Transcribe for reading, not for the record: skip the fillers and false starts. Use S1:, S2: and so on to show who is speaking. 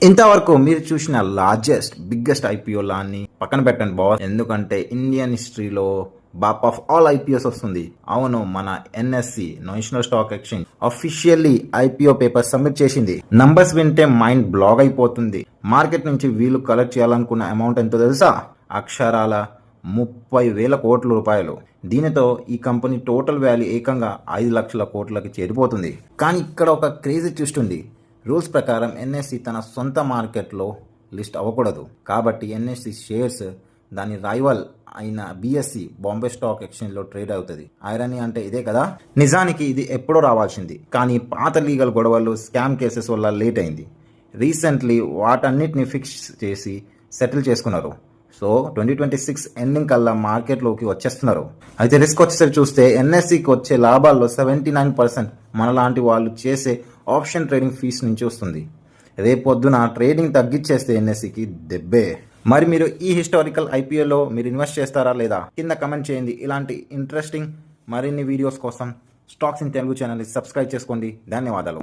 S1: ఇంతవరకు మీరు చూసిన బిగ్గెస్ట్ ఐపీఓ లాన్ని పక్కన పెట్టండి బాస్, ఎందుకంటే ఇండియన్ హిస్టరీలో బాప్ ఆఫ్ ఆల్ ఐపీఓస్ వస్తుంది. అవును, మన NSE National Stock Exchange officially IPO paper submit చేసింది. నంబర్స్ వింటే మైండ్ బ్లాక్ అయిపోతుంది. మార్కెట్ నుంచి వీళ్ళు కలెక్ట్ చేయాలనుకున్న అమౌంట్ ఎంతో తెలుసా? అక్షరాల 30,000 కోట్ల రూపాయలు. దీనితో ఈ కంపెనీ టోటల్ వాల్యూ ఏకంగా 5 లక్షల కోట్లకి చేరిపోతుంది. కానీ ఇక్కడ ఒక క్రేజీ ట్విస్ట్ ఉంది. రూల్స్ ప్రకారం ఎన్ఎస్సి తన సొంత మార్కెట్లో లిస్ట్ అవ్వకూడదు. కాబట్టి ఎన్ఎస్సి షేర్స్ దాని రైవల్ అయిన బిఎస్సి బాంబే స్టాక్ ఎక్స్చేంజ్లో ట్రేడ్ అవుతుంది. ఐరనీ అంటే ఇదే కదా. నిజానికి ఇది ఎప్పుడో రావాల్సింది, కానీ పాత లీగల్ గొడవలు, స్కామ్ కేసెస్ వల్ల లేట్ అయింది. రీసెంట్లీ వాటన్నిటిని ఫిక్స్ చేసి సెటిల్ చేసుకున్నారు. సో 2026 ఎండింగ్ కల్లా మార్కెట్లోకి వచ్చేస్తున్నారు. అయితే రిస్క్ వచ్చేసరికి చూస్తే ఎన్ఎస్సికి వచ్చే లాభాల్లో 79% మనలాంటి వాళ్ళు చేసే ఆప్షన్ ట్రేడింగ్ ఫీస్ నుంచి వస్తుంది. రేపొద్దున ట్రేడింగ్ తగ్గించేస్తే ఎన్ఎస్సికి దెబ్బే. మరి మీరు ఈ హిస్టారికల్ ఐపీఓలో మీరు ఇన్వెస్ట్ చేస్తారా లేదా? కింద కమెంట్ చేయండి. ఇలాంటి ఇంట్రెస్టింగ్ మరిన్ని వీడియోస్ కోసం స్టాక్స్ ఇన్ తెలుగు ఛానల్ని సబ్స్క్రైబ్ చేసుకోండి. ధన్యవాదాలు.